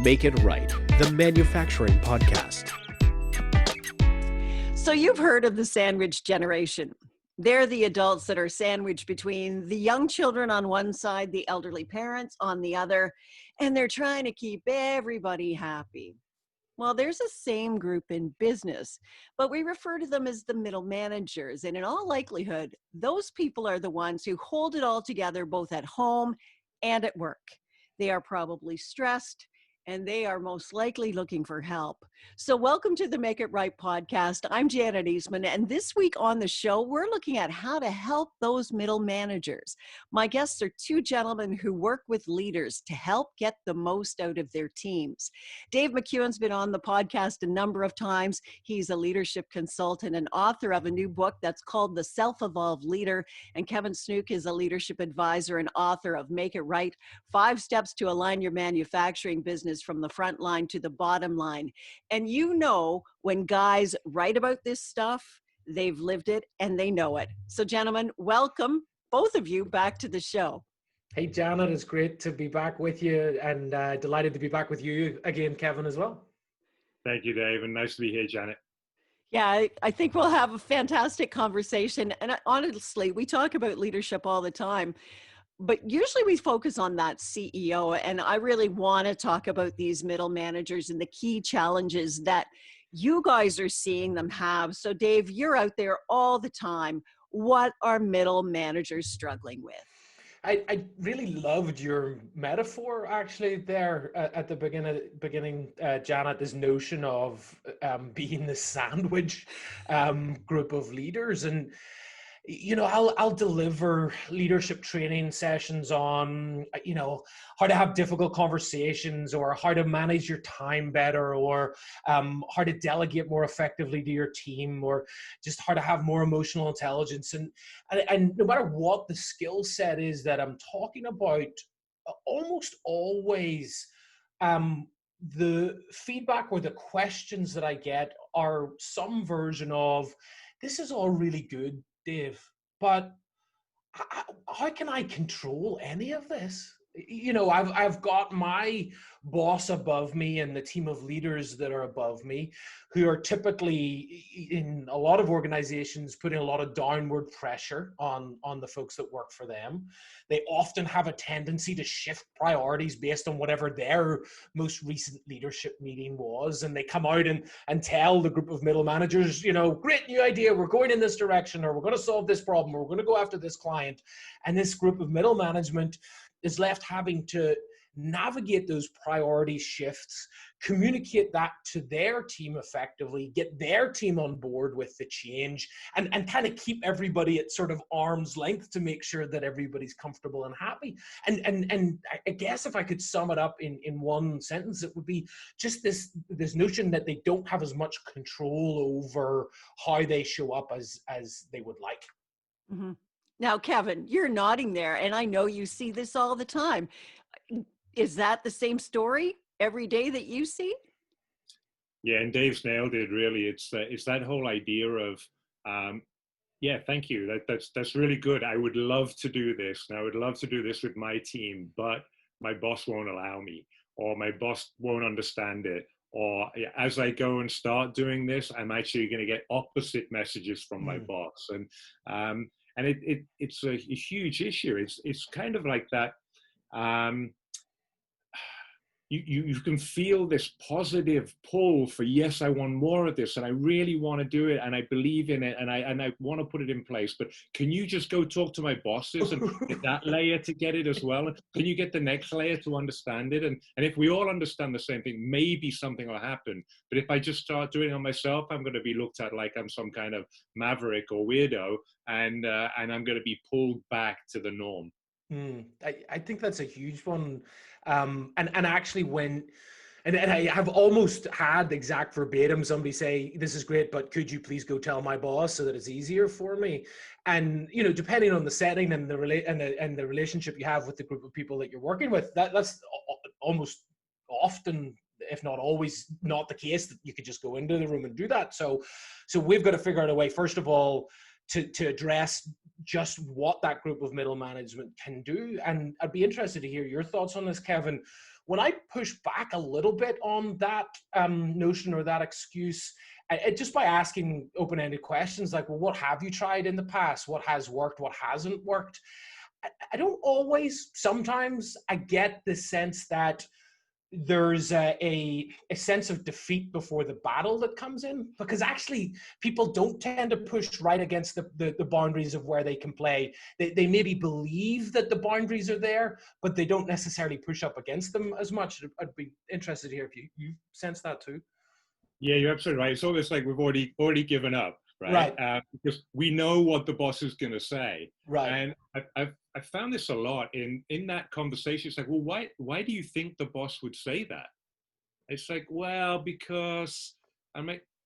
Make It Right, the manufacturing podcast. So you've heard of the sandwich generation. They're the adults that are sandwiched between the young children on one side, the elderly parents on the other, and they're trying to keep everybody happy. Well, there's the same group in business, but we refer to them as the middle managers. And in all likelihood, those people are the ones who hold it all together both at home and at work. They are probably stressed and they are most likely looking for help. So welcome to the Make It Right podcast. I'm Janet Eastman, and this week on the show, we're looking at how to help those middle managers. My guests are two gentlemen who work with leaders to help get the most out of their teams. Dave McKeown's been on the podcast a number of times. He's a leadership consultant and author of a new book that's called The Self-Evolved Leader. And Kevin Snook is a leadership advisor and author of Make It Right, 5 Steps to Align Your Manufacturing Business from the front line to the bottom line. And you know, when guys write about this stuff, they've lived it and they know it. So gentlemen, welcome both of you back to the show. Hey Janet, it's great to be back with you, and delighted to be back with you again, Kevin, as well. Thank you, Dave, and nice to be here, Janet. Yeah, I think we'll have a fantastic conversation. And honestly, we talk about leadership all the time, but usually we focus on that CEO. And I really want to talk about these middle managers and the key challenges that you guys are seeing them have. So Dave, you're out there all the time. What are middle managers struggling with? I really loved your metaphor actually there at the beginning, Janet, this notion of being the sandwich group of leaders. And you know, I'll deliver leadership training sessions on, you know, how to have difficult conversations, or how to manage your time better, or how to delegate more effectively to your team, or just how to have more emotional intelligence. And no matter what the skill set is that I'm talking about, almost always the feedback or the questions that I get are some version of, this is all really good, Dave, but how can I control any of this? You know, I've got my boss above me and the team of leaders that are above me, who are typically, in a lot of organizations, putting a lot of downward pressure on the folks that work for them. They often have a tendency to shift priorities based on whatever their most recent leadership meeting was. And they come out and tell the group of middle managers, you know, great new idea, we're going in this direction, or we're going to solve this problem, or we're going to go after this client. And this group of middle management is left having to navigate those priority shifts, communicate that to their team effectively, get their team on board with the change, and kind of keep everybody at sort of arm's length to make sure that everybody's comfortable and happy. And I guess if I could sum it up in one sentence, it would be just this notion that they don't have as much control over how they show up as they would like. Mm-hmm. Now, Kevin, you're nodding there, and I know you see this all the time. Is that the same story every day that you see? Yeah, and Dave's nailed it. Really, it's that whole idea of, yeah, thank you. That's really good. I would love to do this, and I would love to do this with my team, but my boss won't allow me, or my boss won't understand it. Or as I go and start doing this, I'm actually going to get opposite messages from my boss, and it's a huge issue. It's kind of like that. You can feel this positive pull for, yes, I want more of this, and I really want to do it, and I believe in it, and I want to put it in place. But can you just go talk to my bosses and get that layer to get it as well? Can you get the next layer to understand it? And if we all understand the same thing, maybe something will happen. But if I just start doing it on myself, I'm going to be looked at like I'm some kind of maverick or weirdo, and I'm going to be pulled back to the norm. I think that's a huge one. And actually and I have almost had exact verbatim somebody say, this is great, but could you please go tell my boss so that it's easier for me? And, you know, depending on the setting and the relationship you have with the group of people that you're working with, that's almost often, if not always, not the case that you could just go into the room and do that. So we've got to figure out a way, first of all, to address just what that group of middle management can do. And I'd be interested to hear your thoughts on this, Kevin. When I push back a little bit on that notion or that excuse, just by asking open-ended questions like, well, what have you tried in the past? What has worked? What hasn't worked? I don't always, sometimes I get the sense that there's a sense of defeat before the battle that comes in, because actually people don't tend to push right against the boundaries of where they can play. They maybe believe that the boundaries are there, but they don't necessarily push up against them as much. I'd be interested to hear if you sense that too. Yeah, you're absolutely right. It's almost like we've already given up, right? Because we know what the boss is going to say. Right. And I found this a lot in that conversation. It's like, well, why do you think the boss would say that? It's like, well, because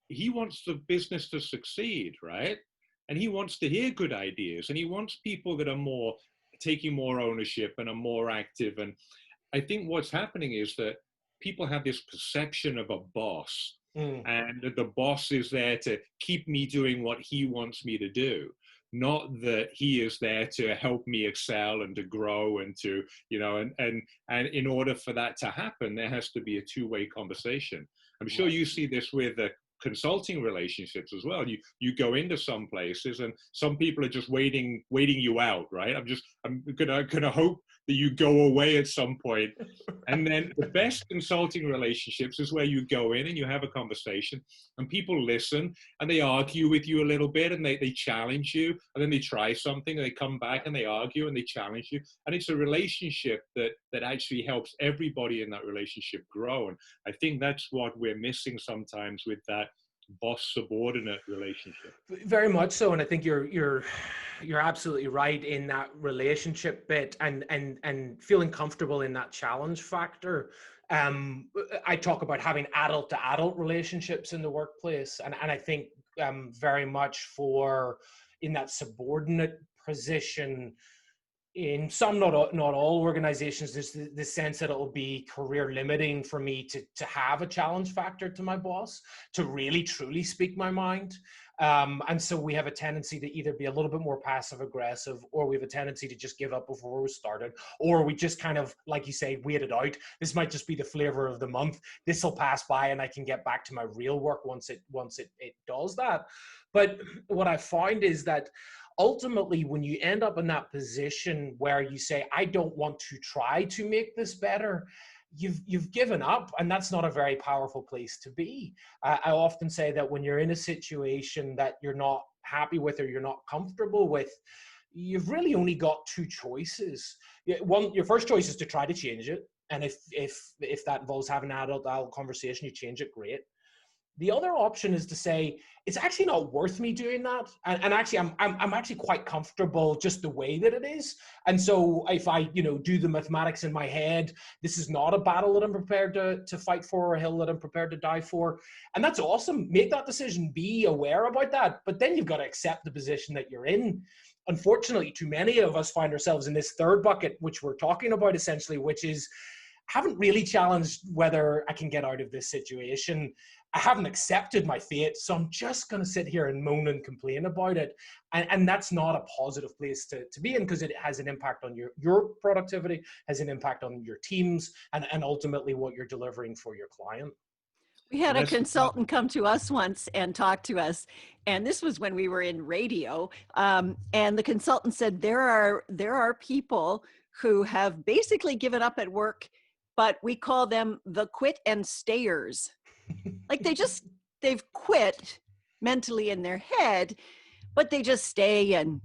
he wants the business to succeed, right? And he wants to hear good ideas, and he wants people that are taking more ownership and are more active. And I think what's happening is that people have this perception of a boss, and the boss is there to keep me doing what he wants me to do, not that he is there to help me excel and to grow and to, and in order for that to happen, there has to be a two-way conversation. I'm sure you see this with consulting relationships as well. You go into some places and some people are just waiting you out, right? I'm gonna hope that you go away at some point. And then the best consulting relationships is where you go in and you have a conversation and people listen and they argue with you a little bit and they challenge you, and then they try something and they come back and they argue and they challenge you. And it's a relationship that actually helps everybody in that relationship grow. And I think that's what we're missing sometimes with that boss subordinate relationship. Very much so. And I think you're absolutely right in that relationship bit and feeling comfortable in that challenge factor. I talk about having adult to adult relationships in the workplace, and I think very much in that subordinate position. In some, not all organizations, there's the sense that it'll be career limiting for me to have a challenge factor to my boss, to really truly speak my mind. And so we have a tendency to either be a little bit more passive aggressive, or we have a tendency to just give up before we started, or we just kind of, like you say, wait it out. This might just be the flavor of the month. This will pass by and I can get back to my real work once it does that. But what I find is that ultimately, when you end up in that position where you say, I don't want to try to make this better, you've given up, and that's not a very powerful place to be. I often say that when you're in a situation that you're not happy with or you're not comfortable with, you've really only got two choices. Your first choice is to try to change it, and if that involves having an adult conversation, you change it, great. The other option is to say, it's actually not worth me doing that. And actually, I'm actually quite comfortable just the way that it is. And so if I, do the mathematics in my head, this is not a battle that I'm prepared to fight for, or a hill that I'm prepared to die for. And that's awesome. Make that decision, be aware about that. But then you've got to accept the position that you're in. Unfortunately, too many of us find ourselves in this third bucket, which we're talking about essentially, which is, haven't really challenged whether I can get out of this situation. I haven't accepted my fate, so I'm just going to sit here and moan and complain about it. And that's not a positive place to be in, because it has an impact on your productivity, has an impact on your teams, and ultimately what you're delivering for your client. We had a consultant come to us once and talk to us, and this was when we were in radio. And the consultant said there are people who have basically given up at work, but we call them the quit and stayers. Like they've quit mentally in their head, but they just stay and,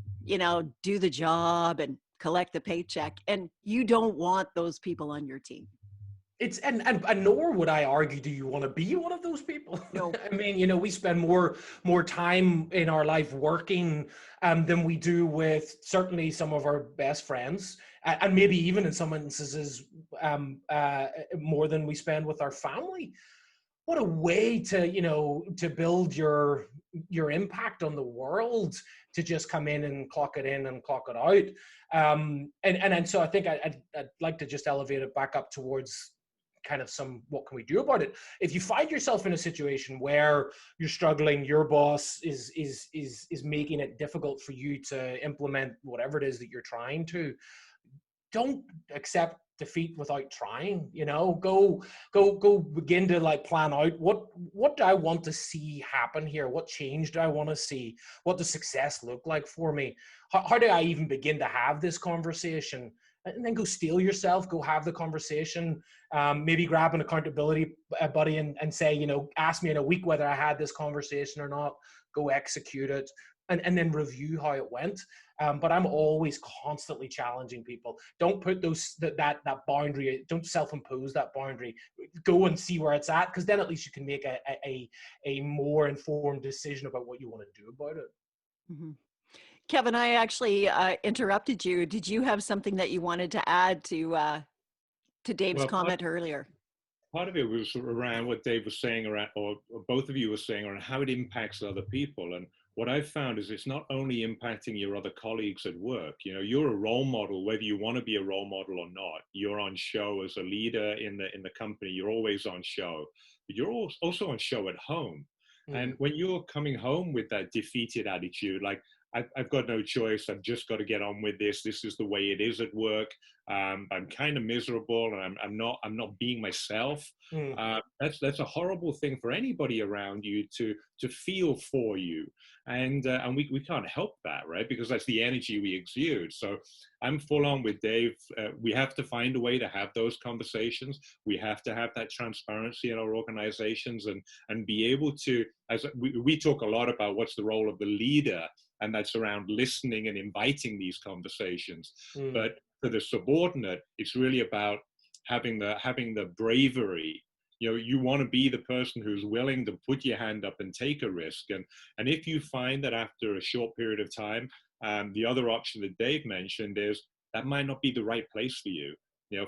do the job and collect the paycheck. And you don't want those people on your team. It's and nor would I argue, do you want to be one of those people? No. I mean, we spend more time in our life working than we do with certainly some of our best friends, and maybe even in some instances more than we spend with our family. What a way to build your impact on the world, to just come in and clock it in and clock it out. And so I think I'd like to just elevate it back up towards kind of what can we do about it? If you find yourself in a situation where you're struggling, your boss is making it difficult for you to implement whatever it is that you're trying to, don't accept defeat without trying. Go begin to like plan out what do I want to see happen here? What change do I want to see? What does success look like for me? How do I even begin to have this conversation? And then go steel yourself, go have the conversation. Maybe grab an accountability buddy and say, ask me in a week whether I had this conversation or not. Go execute it, and then review how it went. But I'm always constantly challenging people. Don't put that boundary. Don't self-impose that boundary. Go and see where it's at, because then at least you can make a more informed decision about what you want to do about it. Mm-hmm. Kevin, I actually interrupted you. Did you have something that you wanted to add to Dave's comment earlier? Part of it was around what Dave was saying around, or both of you were saying, around how it impacts other people. And what I've found is it's not only impacting your other colleagues at work. You're a role model, whether you want to be a role model or not. You're on show as a leader in the company. You're always on show, but you're also on show at home. And when you're coming home with that defeated attitude, like, I've got no choice. I've just got to get on with this. This is the way it is at work. I'm kind of miserable, and I'm not being myself. That's a horrible thing for anybody around you to feel for you, and we can't help that, right? Because that's the energy we exude. So I'm full on with Dave. We have to find a way to have those conversations. We have to have that transparency in our organizations, and be able to, as we talk a lot about what's the role of the leader. And that's around listening and inviting these conversations. But for the subordinate, it's really about having the bravery. You want to be the person who's willing to put your hand up and take a risk. And if you find that after a short period of time, the other option that Dave mentioned is that might not be the right place for you.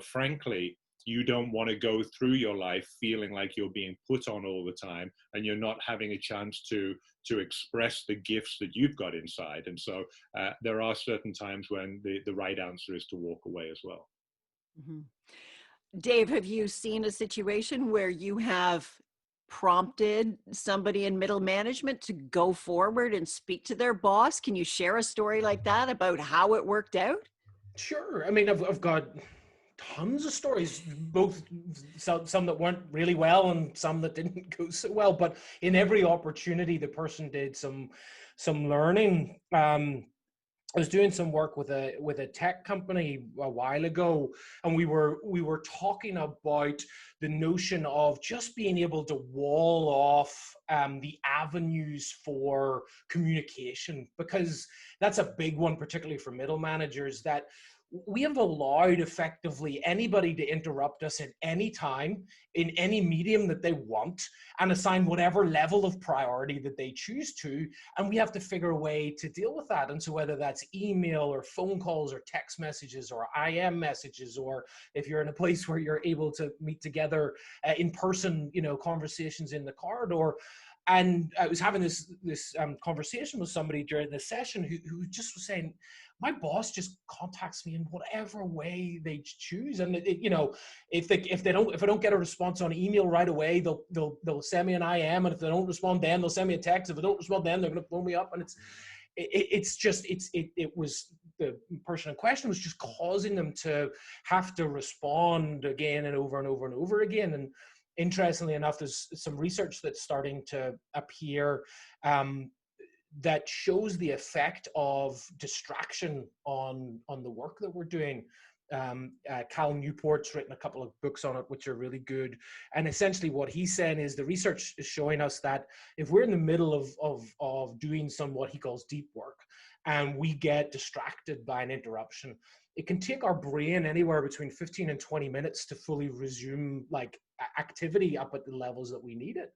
Frankly, you don't want to go through your life feeling like you're being put on all the time, and you're not having a chance to express the gifts that you've got inside. And so there are certain times when the right answer is to walk away as well. Mm-hmm. Dave, have you seen a situation where you have prompted somebody in middle management to go forward and speak to their boss? Can you share a story like that about how it worked out? Sure. I mean, I've got tons of stories, both some that went really well and some that didn't go so well. But in every opportunity, the person did some learning. I was doing some work with a tech company a while ago, and we were talking about the notion of just being able to wall off the avenues for communication, because that's a big one, particularly for middle managers, that we have allowed effectively anybody to interrupt us at any time in any medium that they want and assign whatever level of priority that they choose to. And we have to figure a way to deal with that. And so whether that's email or phone calls or text messages or IM messages, or if you're in a place where you're able to meet together in person, conversations in the corridor. And I was having this conversation with somebody during this session who just was saying, my boss just contacts me in whatever way they choose, and if I don't get a response on email right away, they'll send me an IM, and if they don't respond, then they'll send me a text. If I don't respond, then they're going to phone me up, and it was the person in question was just causing them to have to respond again and over and over and over again. And interestingly enough, there's some research that's starting to appear that shows the effect of distraction on the work that we're doing. Cal Newport's written a couple of books on it, which are really good. And essentially what he's saying is the research is showing us that if we're in the middle of doing some, what he calls deep work, and we get distracted by an interruption, it can take our brain anywhere between 15 and 20 minutes to fully resume like activity up at the levels that we need it,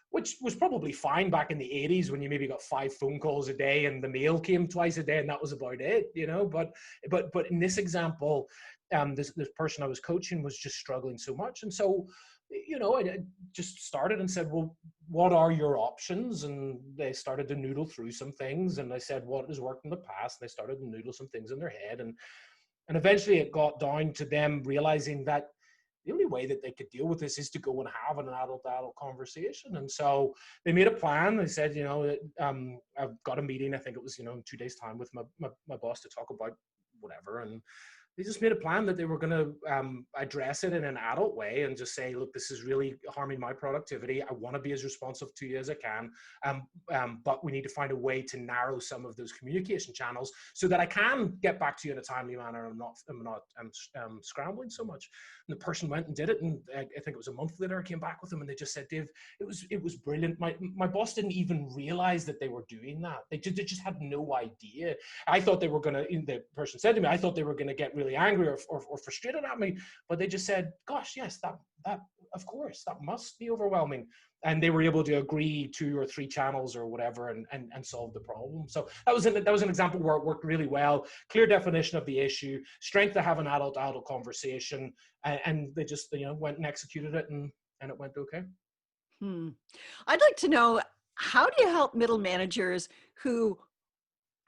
which was probably fine back in the 80s when you maybe got 5 phone calls a day and the mail came twice a day and that was about it, but in this example, this person I was coaching was just struggling so much. And so, I just started and said, well, what are your options? And they started to noodle through some things. And I said, what has worked in the past? And they started to noodle some things in their head. And eventually it got down to them realizing that the only way that they could deal with this is to go and have an adult conversation. And so they made a plan. They said, I've got a meeting, I think it was, in 2 days' time with my boss to talk about whatever. And they just made a plan that they were going to address it in an adult way and just say, look, this is really harming my productivity. I want to be as responsive to you as I can. But we need to find a way to narrow some of those communication channels so that I can get back to you in a timely manner. I'm not scrambling so much. And the person went and did it. And I think it was a month later, I came back with them and they just said, Dave, it was brilliant. My boss didn't even realize that they were doing that. They just had no idea. I thought they were going to, the person said to me, I thought they were going to get really angry or frustrated at me, but they just said, gosh, yes, that of course, that must be overwhelming. And they were able to agree 2 or 3 channels or whatever and solve the problem. So that was an example where it worked really well. Clear definition of the issue, strength to have an adult conversation, and they just went and executed it, and it went okay. I'd like to know, how do you help middle managers who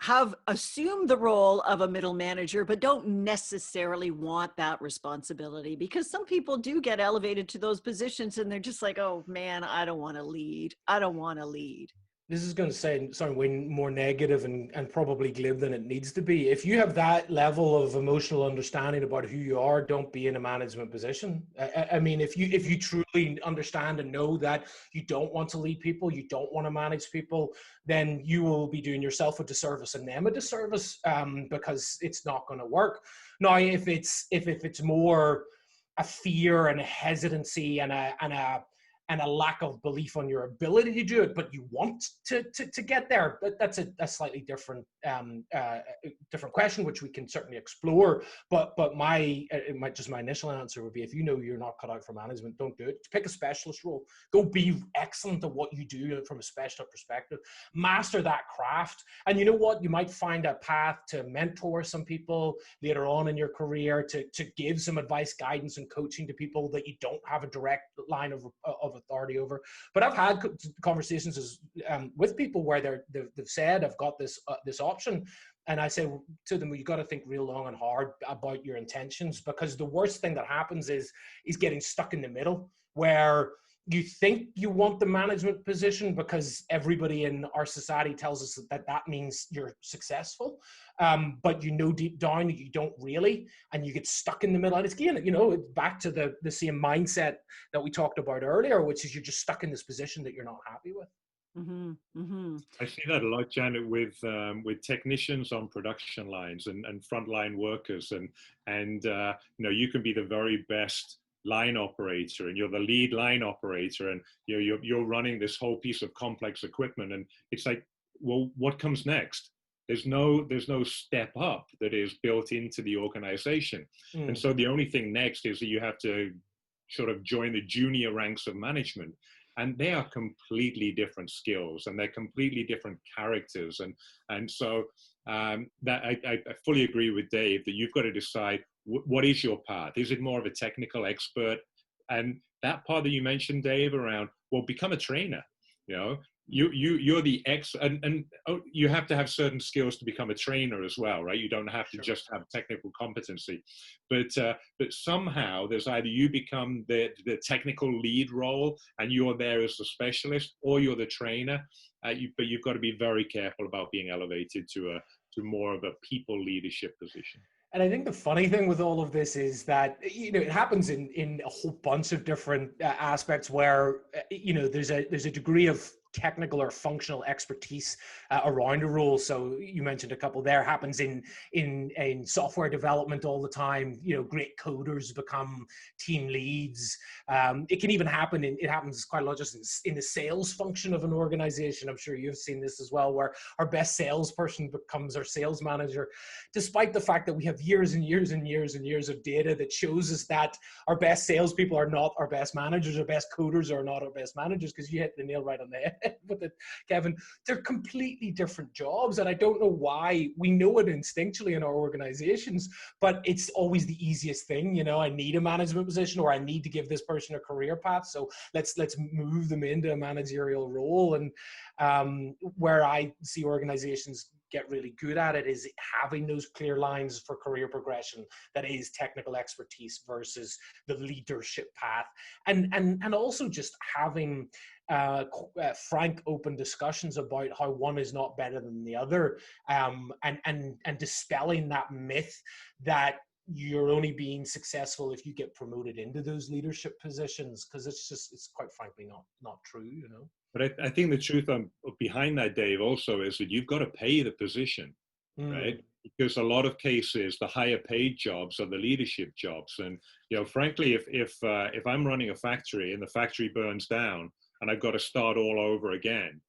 have assumed the role of a middle manager, but don't necessarily want that responsibility? Because some people do get elevated to those positions and they're just like, oh man, I don't want to lead. This is going to sound way more negative and probably glib than it needs to be. If you have that level of emotional understanding about who you are, don't be in a management position. I mean, if you truly understand and know that you don't want to lead people, you don't want to manage people, then you will be doing yourself a disservice and them a disservice, because it's not going to work. Now, if it's more a fear and a hesitancy and a lack of belief on your ability to do it, but you want to get there, but that's a slightly different question, which we can certainly explore. But my initial answer would be, if you know you're not cut out for management, don't do it. Pick a specialist role. Go be excellent at what you do from a specialist perspective. Master that craft. And you know what? You might find a path to mentor some people later on in your career, to give some advice, guidance, and coaching to people that you don't have a direct line of authority over. But I've had conversations with people where they've said, I've got this option, and I say to them, you got to think real long and hard about your intentions, because the worst thing that happens is getting stuck in the middle, where you think you want the management position because everybody in our society tells us that means you're successful, but deep down that you don't really, and you get stuck in the middle. And it's again, it's back to the same mindset that we talked about earlier, which is you're just stuck in this position that you're not happy with. Mm-hmm. Mm-hmm. I see that a lot, Janet, with technicians on production lines and frontline workers, and you can be the very best line operator and you're the lead line operator, and you're running this whole piece of complex equipment, and it's like, well, what comes next? There's no step up that is built into the organization. And so the only thing next is that you have to sort of join the junior ranks of management, and they are completely different skills and they're completely different characters, and so that I fully agree with Dave that you've got to decide what is your path. Is it more of a technical expert? And that part that you mentioned, Dave, around, well, become a trainer. You're the and you have to have certain skills to become a trainer as well, right? You don't have to just have technical competency, but somehow there's either you become the technical lead role and you're there as the specialist, or you're the trainer. But you've got to be very careful about being elevated to more of a people leadership position. And I think the funny thing with all of this is that, it happens in a whole bunch of different aspects where, there's a degree of technical or functional expertise around a role. So you mentioned a couple there. Happens in software development all the time. Great coders become team leads. It can even happen it happens quite a lot just in the sales function of an organization. I'm sure you've seen this as well, where our best salesperson becomes our sales manager, despite the fact that we have years and years and years and years of data that shows us that our best salespeople are not our best managers, our best coders are not our best managers, because you hit the nail right on the head with it, Kevin. They're completely different jobs, and I don't know why. We know it instinctually in our organizations, but it's always the easiest thing. I need a management position, or I need to give this person a career path, so let's move them into a managerial role. And Where I see organizations get really good at it is having those clear lines for career progression, that is technical expertise versus the leadership path, and also just having frank, open discussions about how one is not better than the other, and dispelling that myth that you're only being successful if you get promoted into those leadership positions, because it's quite frankly not true, you know. But I think the truth behind that, Dave, also is that you've got to pay the position, right? Because a lot of cases, the higher paid jobs are the leadership jobs. And, you know, frankly, if I'm running a factory and the factory burns down and I've got to start all over again,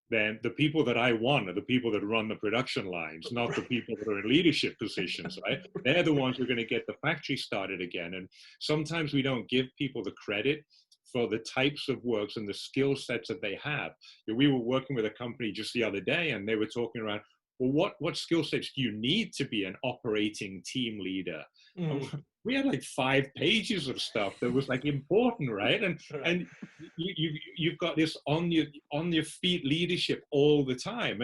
then the people that I want are the people that run the production lines, not the people that are in leadership positions, right? They're the ones who are going to get the factory started again. And sometimes we don't give people the credit for the types of works and the skill sets that they have. You know, we were working with a company just the other day, and they were talking around, well, what skill sets do you need to be an operating team leader? We had like 5 pages of stuff that was like important, right? And you've got this on your feet leadership all the time,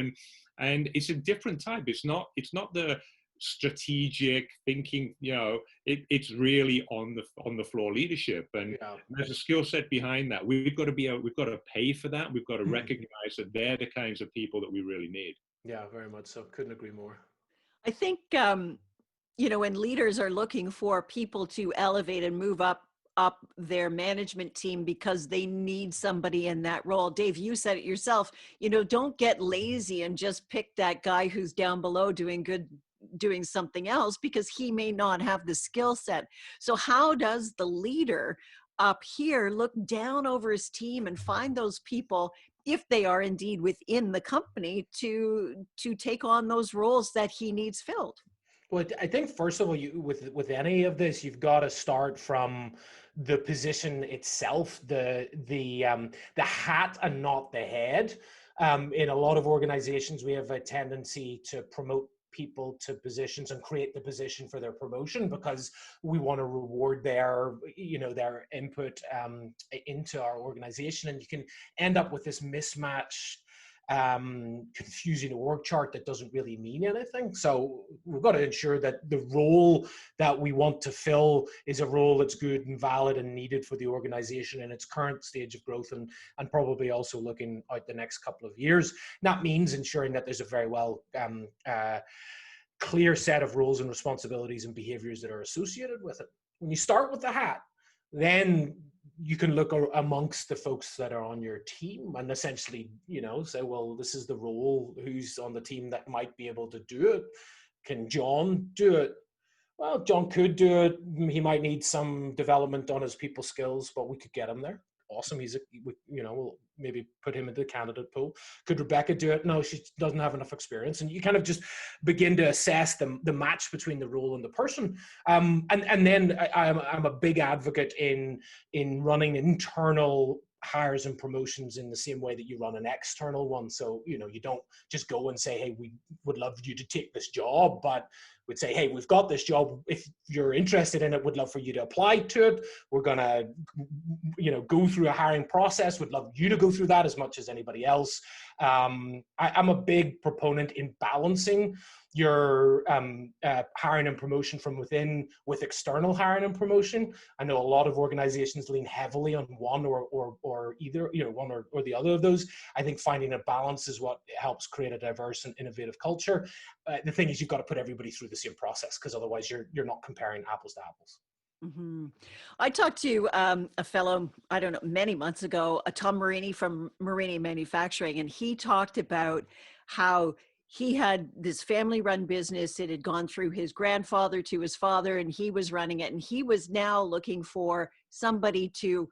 and it's a different type. It's not the strategic thinking, you know, it's really on the floor leadership, and there's a skill set behind that. We've got to pay for that. We've got to recognize that they're the kinds of people that we really need. Yeah, very much so. Couldn't agree more. I think, you know, when leaders are looking for people to elevate and move up their management team because they need somebody in that role. Dave, you said it yourself, you know, don't get lazy and just pick that guy who's down below doing something else, because he may not have the skill set. So how does the leader up here look down over his team and find those people, if they are indeed within the company, to take on those roles that he needs filled? Well, I think first of all, with any of this, you've got to start from the position itself, the hat and not the head. In a lot of organizations, we have a tendency to promote people to positions and create the position for their promotion because we want to reward their input into our organization, and you can end up with this mismatched, confusing org chart that doesn't really mean anything. So we've got to ensure that the role that we want to fill is a role that's good and valid and needed for the organization in its current stage of growth, and probably also looking out the next couple of years. And that means ensuring that there's a very well clear set of roles and responsibilities and behaviors that are associated with it. When you start with the hat, then you can look amongst the folks that are on your team and essentially, you know, say, well, this is the role, who's on the team that might be able to do it. Can John do it? Well, John could do it. He might need some development on his people skills, but we could get him there. Awesome. We'll maybe put him into the candidate pool. Could Rebecca do it? No, she doesn't have enough experience. And you kind of just begin to assess the match between the role and the person. And then I'm a big advocate in running internal hires and promotions in the same way that you run an external one. So, you know, you don't just go and say, hey, we would love you to take this job, but we'd say, hey, we've got this job. If you're interested in it, we'd love for you to apply to it. We're going to, you know, go through a hiring process. We'd love you to go through that as much as anybody else. I'm a big proponent in balancing your hiring and promotion from within with external hiring and promotion. I know a lot of organizations lean heavily on one or either, you know, one or the other of those. I think finding a balance is what helps create a diverse and innovative culture. The thing is, you've got to put everybody through the same process, because otherwise you're not comparing apples to apples. Mm-hmm. I talked to a fellow, I don't know, many months ago, Tom Marini from Marini Manufacturing, and he talked about how he had this family-run business. It had gone through his grandfather to his father, and he was running it, and he was now looking for somebody to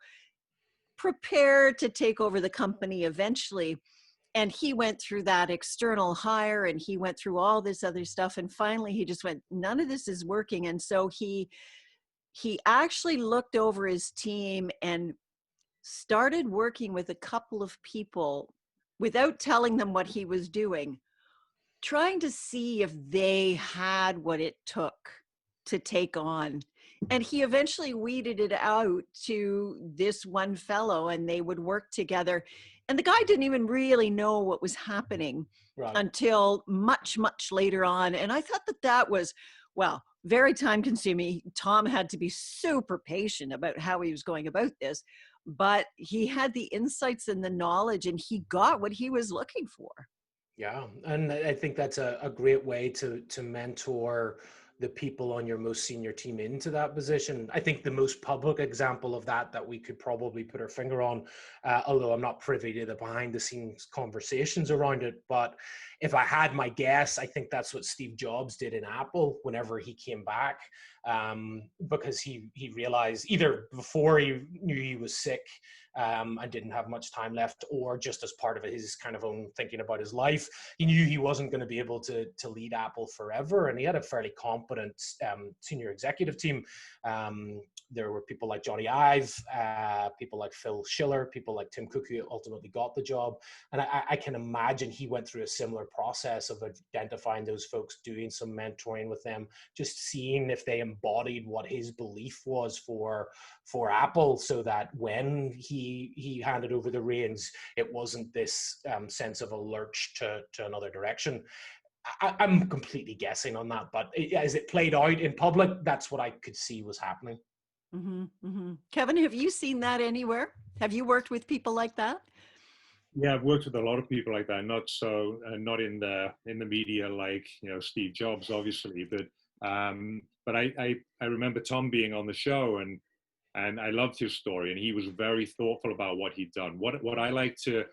prepare to take over the company eventually. And he went through that external hire, and he went through all this other stuff, and finally he just went, none of this is working. And so he actually looked over his team and started working with a couple of people without telling them what he was doing, trying to see if they had what it took to take on. And he eventually weeded it out to this one fellow, and they would work together. And the guy didn't even really know what was happening Right. until much, much later on. And I thought that was, well, very time consuming. Tom had to be super patient about how he was going about this, but he had the insights and the knowledge, and he got what he was looking for. Yeah, and I think that's a great way to mentor the people on your most senior team into that position. I think the most public example of that we could probably put our finger on, although I'm not privy to the behind the scenes conversations around it, but if I had my guess, I think that's what Steve Jobs did in Apple whenever he came back, because he realized either before he knew he was sick, and didn't have much time left, or just as part of his kind of own thinking about his life, he knew he wasn't going to be able to lead Apple forever, and he had a fairly competent senior executive team. There were people like Johnny Ive, people like Phil Schiller, people like Tim Cook, who ultimately got the job. And I can imagine he went through a similar process of identifying those folks, doing some mentoring with them, just seeing if they embodied what his belief was for Apple, so that when he handed over the reins, it wasn't this sense of a lurch to another direction. I'm completely guessing on that, but as it played out in public, that's what I could see was happening. Mm-hmm, mm-hmm. Kevin, have you seen that anywhere? Have you worked with people like that? Yeah, I've worked with a lot of people like that. Not so, not in the media like Steve Jobs, obviously, but I remember Tom being on the show, and I loved his story, and he was very thoughtful about what he'd done. What I like to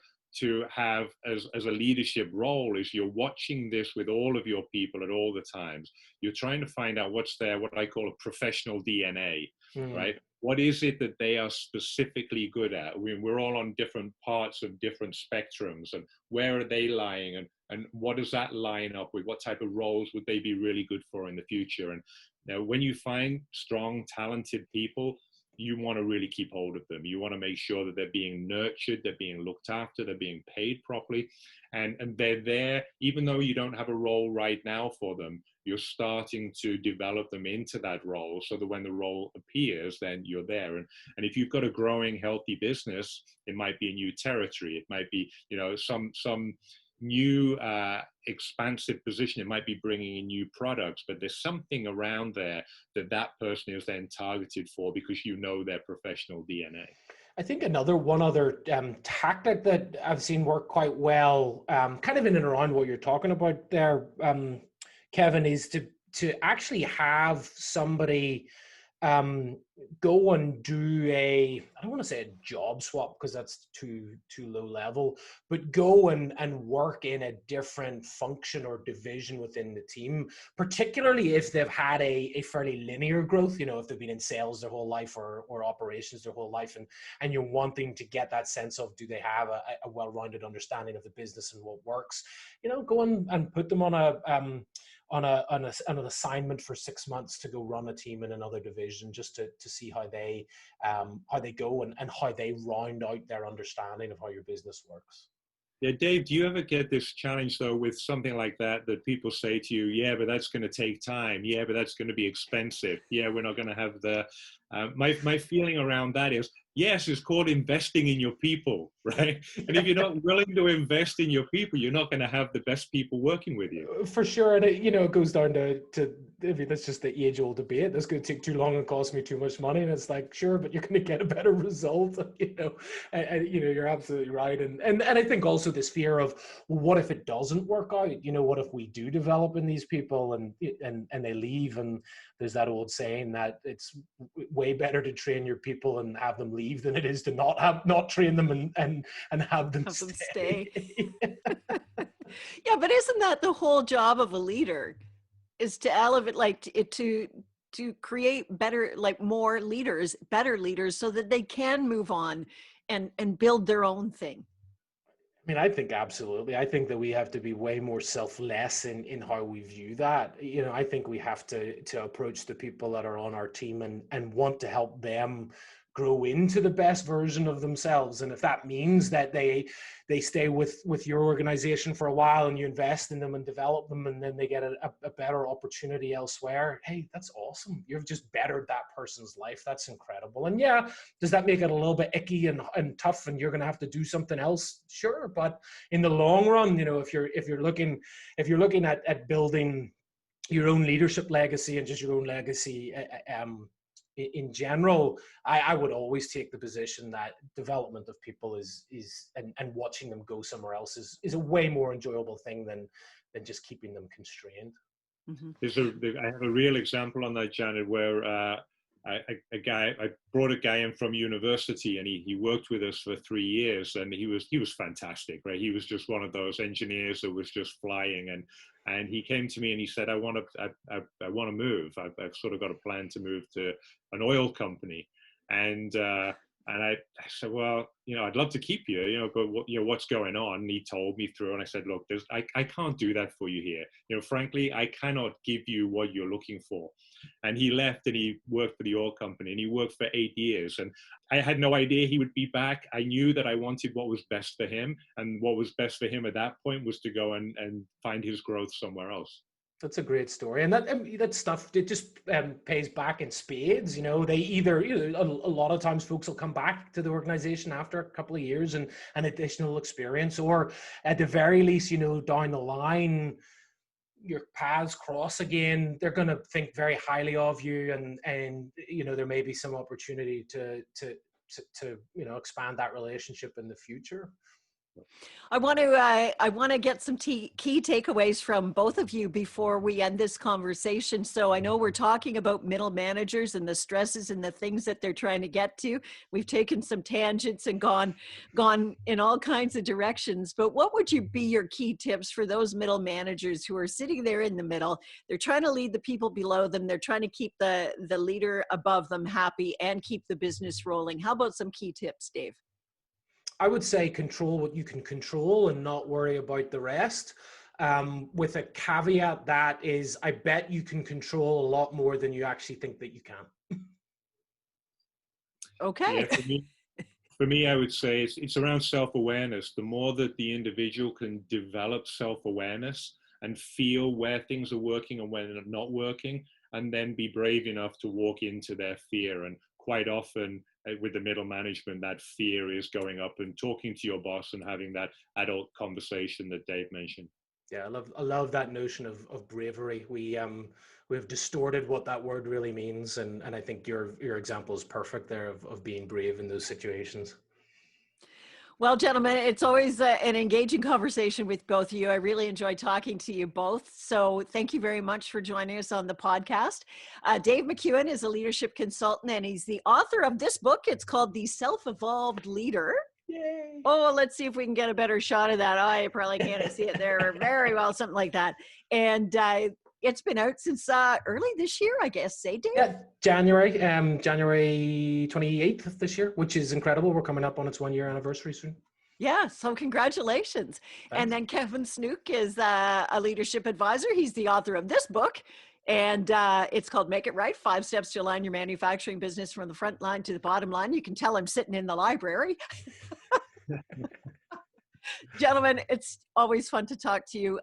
have as a leadership role is you're watching this with all of your people at all the times. You're trying to find out what's their, what I call a professional DNA, right? What is it that they are specifically good at? We're all on different parts of different spectrums, and where are they lying, and what does that line up with? What type of roles would they be really good for in the future? And when you find strong, talented people, you want to really keep hold of them. You want to make sure that they're being nurtured, they're being looked after, they're being paid properly, and they're there, even though you don't have a role right now for them, you're starting to develop them into that role, so that when the role appears, then you're there. And if you've got a growing, healthy business, it might be a new territory. It might be, some new expansive position. It might be bringing in new products, but there's something around there that person is then targeted for, because their professional DNA. I think one other tactic that I've seen work quite well, kind of in and around what you're talking about there, Kevin, is to actually have somebody go and do I don't want to say a job swap, because that's too low level, but go and work in a different function or division within the team, particularly if they've had a fairly linear growth, if they've been in sales their whole life or operations their whole life, and you're wanting to get that sense of, do they have a well-rounded understanding of the business and what works, go and put them on an assignment for 6 months to go run a team in another division, just to see how they go and how they round out their understanding of how your business works. Yeah, Dave, do you ever get this challenge though with something like that people say to you, yeah, but that's going to take time. Yeah, but that's going to be expensive. Yeah, we're not going to have the, my feeling around that is, yes, it's called investing in your people, right? And if you're not willing to invest in your people, you're not going to have the best people working with you. For sure. And it goes down to that's just the age-old debate. That's going to take too long and cost me too much money. And it's like, sure, but you're going to get a better result, and you're absolutely right. And I think also this fear of, well, what if it doesn't work out? What if we do develop in these people and they leave? And there's that old saying that it's way better to train your people and have them leave than it is to not train them and have them stay. Yeah, but isn't that the whole job of a leader, is to elevate, to create better, more leaders, better leaders, so that they can move on and build their own thing? I mean, I think absolutely. I think that we have to be way more selfless in how we view that. I think we have to approach the people that are on our team and want to help them grow into the best version of themselves. And if that means that they stay with your organization for a while and you invest in them and develop them, and then they get a better opportunity elsewhere, hey, that's awesome. You've just bettered that person's life. That's incredible. And yeah, does that make it a little bit icky and tough and you're going to have to do something else? Sure. But in the long run, you know, if you're looking at building your own leadership legacy and just your own legacy in general, I would always take the position that development of people is and watching them go somewhere else is a way more enjoyable thing than just keeping them constrained. Mm-hmm. I have a real example on that, Janet, where I brought a guy in from university, and he worked with us for 3 years, and he was fantastic, right? He was just one of those engineers that was just flying, and he came to me and he said, I want to move. I've sort of got a plan to move to an oil company, and I said, well, you know, I'd love to keep you, you know, but what's going on? And he told me through, and I said, look, I can't do that for you here. You know, frankly, I cannot give you what you're looking for. And he left and he worked for the oil company, and he worked for 8 years. And I had no idea he would be back. I knew that I wanted what was best for him. And what was best for him at that point was to go and find his growth somewhere else. That's a great story, and that stuff, it just pays back in spades. You know, they either, you know, a lot of times folks will come back to the organization after a couple of years and an additional experience, or at the very least, you know, down the line, your paths cross again. They're going to think very highly of you, and you know, there may be some opportunity to you know, expand that relationship in the future. I want to get some key takeaways from both of you before we end this conversation. So I know we're talking about middle managers and the stresses and the things that they're trying to get to. We've taken some tangents and gone in all kinds of directions. But what would be your key tips for those middle managers who are sitting there in the middle? They're trying to lead the people below them. They're trying to keep the leader above them happy and keep the business rolling. How about some key tips, Dave? I would say control what you can control and not worry about the rest. With a caveat that is, I bet you can control a lot more than you actually think that you can. Okay. Yeah, for me, I would say it's around self-awareness. The more that the individual can develop self-awareness and feel where things are working and when they're not working, and then be brave enough to walk into their fear. And quite often with the middle management, that fear is going up and talking to your boss and having that adult conversation that Dave mentioned. Yeah, I love that notion of bravery. We've distorted what that word really means, and I think your example is perfect there of being brave in those situations. Well, gentlemen, it's always an engaging conversation with both of you. I really enjoy talking to you both. So thank you very much for joining us on the podcast. Dave McKeown is a leadership consultant, and he's the author of this book. It's called The Self-Evolved Leader. Yay. Oh, let's see if we can get a better shot of that. Oh, I probably can't see it there very well, something like that. And it's been out since early this year, I guess, Dave? Yeah, January 28th of this year, which is incredible. We're coming up on its 1-year anniversary soon. Yeah, so congratulations. Thanks. And then Kevin Snook is a leadership advisor. He's the author of this book, and it's called Make It Right, 5 Steps to Align Your Manufacturing Business from the Front Line to the Bottom Line. You can tell I'm sitting in the library. Gentlemen, it's always fun to talk to you.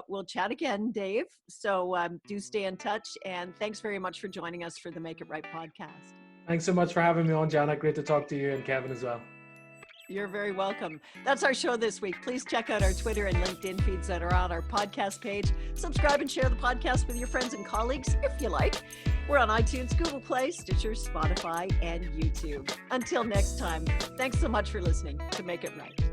We'll chat again, Dave. So do stay in touch. And thanks very much for joining us for the Make It Right podcast. Thanks so much for having me on, Janet. Great to talk to you, and Kevin as well. You're very welcome. That's our show this week. Please check out our Twitter and LinkedIn feeds that are on our podcast page. Subscribe and share the podcast with your friends and colleagues if you like. We're on iTunes, Google Play, Stitcher, Spotify, and YouTube. Until next time, thanks so much for listening to Make It Right.